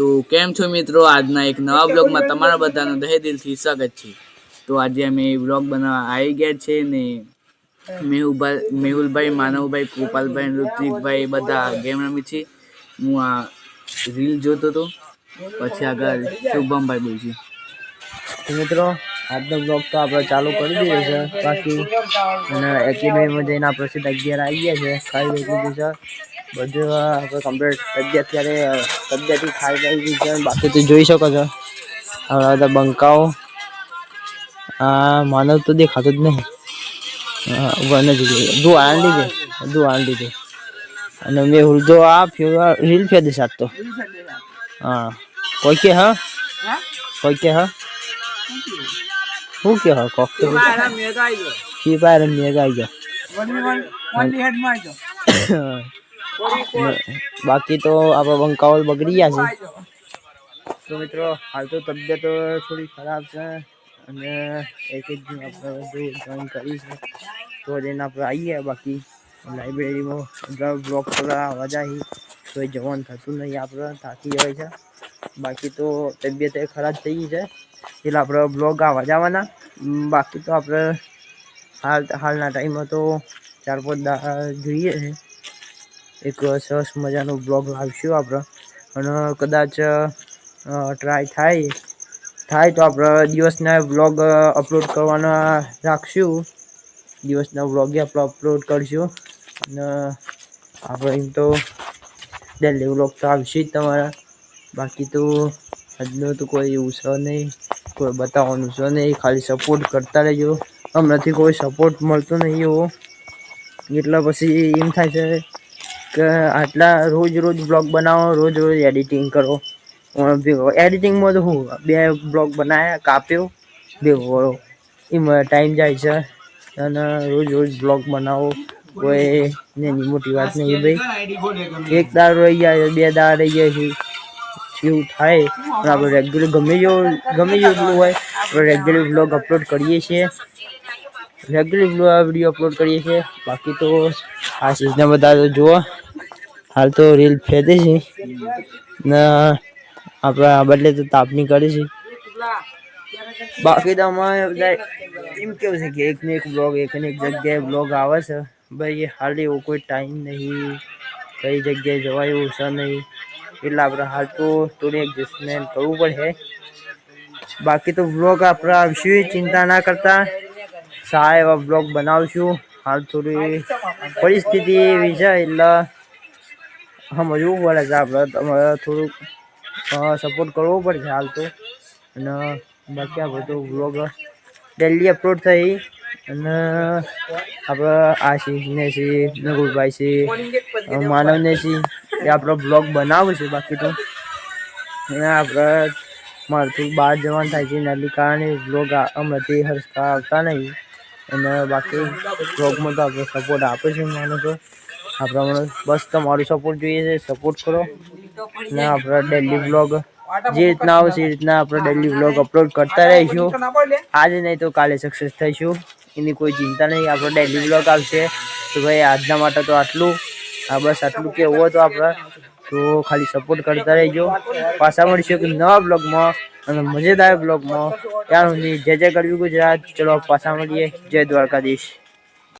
તો કેમ છો મિત્રો, આજના એક નવા બ્લોગમાં તમારા બધાનું તહે દિલથી સ્વાગત છે। તો આજે અમે બ્લોગ બનાવવા આવી ગયા છે ને મેહુલભાઈ, માનવભાઈ, ગોપાલભાઈ, ઋત્વિકભાઈ બધા ગેમ રમી છે। હું આ રીલ જોતો હતો, પછી આગળ શુભમભાઈ બોલશે। મિત્રો આજનો બ્લોગ તો આપણે ચાલુ કરી દીધો છે। બાકી એકેડમીમાં જઈને આપણે સીધા 11 આવી ગયા છે, ખાઈ લીધું છે બધું આપણે કમ્પ્લીટ। અત્યારે તબિયતથી ખાઈ લીધી છે। બાકી તો જોઈ શકો છો આપણા બધા બંકાઓ। માનવ તો દેખાતો જ નહીં, આંડી અને મેહુલ તો આ રીલ ફેદે સાત તો કોઈ કે કોઈ કે શું કે કોક તો ફ્રી ફાયર મેગા આવી બાકી તો આપણા બંકાઓ બગડી ગયા છે। તો મિત્રો હાલ તો તબિયત થોડી ખરાબ છે અને એક દિન આપણે જોઈન કરી છે તો જઈને આપણે આવીએ। બાકી લાઇબ્રેરીમાં બ્લોગ કરવા અવાજ આવી તો જવાનું થતું નહીં, આપણે થાકી જાય છે। બાકી તો તબિયત ખરાબ થઈ ગઈ છે એટલે આપણે બ્લોગ આવવા જવાના। બાકી તો આપણે હાલના ટાઈમમાં તો 4-5 દાડા જોઈએ છે, એક સરસ મજાનો બ્લોગ લાવશું આપણે। અને કદાચ ટ્રાય થાય તો આપણે દિવસના બ્લોગ અપલોડ કરવાના રાખશું, દિવસના બ્લોગ આપણે અપલોડ કરશું। અને આપણે એમ તો ડેલી બ્લોગ તો આવશે જ તમારા। બાકી તો આજનું તો કોઈ એવું છે નહીં, કોઈ બતાવવાનું છે નહીં, ખાલી સપોર્ટ કરતા રહેજો। હમણાંથી કોઈ સપોર્ટ મળતો નહીં એવો, એટલે પછી એમ થાય છે કે આટલા રોજ બ્લોગ બનાવો, રોજ એડિટિંગ કરો। એડિટિંગમાં તો હું 2 બ્લોગ બનાવ્યા, કાપ્યો ભેગો એમાં ટાઈમ જાય છે અને રોજ બ્લોગ બનાવો કોઈ નાની મોટી વાત નહીં ભાઈ। એક દાડો રહી જાય, 2 દાડા રહી જાય છે એવું થાય, પણ આપણે રેગ્યુલર ગમે જેટલું હોય આપણે રેગ્યુલર બ્લોગ અપલોડ કરીએ છીએ, રેગ્યુલર વિડીયો અપલોડ કરીએ છીએ। બાકી તો આ ચીજને બધા તો જુઓ, હાલ તો રીલ ફેદે છે ને આપણે આ બદલે તો તાપની કરી છે। બાકી તો અમારે બધા એમ કેવું છે કે એકને એક જગ્યાએ બ્લોગ આવે છે ભાઈ। હાલ એવો કોઈ ટાઈમ નહીં, કઈ જગ્યાએ જવાય એવું છે નહીં, એટલે આપણે હાલ તો થોડી એડજસ્ટમેન્ટ કરવું પડશે। બાકી તો બ્લોગ આપણે આવશે, ચિંતા ના કરતા, સારા એવા બ્લોગ બનાવશું। હાલ થોડી પરિસ્થિતિ એવી છે એટલે સમજવું પડે છે, આપણે તમારે થોડુંક સપોર્ટ કરવો પડશે હાલ તો। અને બાકી આપણે તો બ્લોગ ડેલી અપલોડ થઈ અને આપણે આશીષને છે, નકુલભાઈ છે, માનવને છે એ આપણો બ્લોગ બનાવે છે। બાકી તો આપણે મારથી બહાર જવાનું થાય છે એના કારણે બ્લોગ હમણાંથી હરખા આવતા નહીં। અને બાકી બ્લોગમાં તો આપણે સપોર્ટ આપે છે માનો છો, આપણે બસ તમારું સપોર્ટ જોઈએ છે, સપોર્ટ કરો ને આપણે ડેલી બ્લોગ જે રીતના આવશે એ રીતના આપણે ડેલી બ્લોગ અપલોડ કરતા રહીશું। આજે નહીં તો કાલે સક્સેસ થઈશું, એની કોઈ ચિંતા નહીં। આપણો ડેલી બ્લોગ આવશે તો ભાઈ આજના માટે તો આટલું, બસ આટલું કેવું હોય તો આપણે તો ખાલી સપોર્ટ કરતા રહેજો। પાછા મળીશું એક નવા બ્લોગમાં અને મજેદાર બ્લોગમાં। ત્યાં સુધી જય ગરવી ગુજરાત, ચલો પાછા મળીએ। જય દ્વારકાધીશ।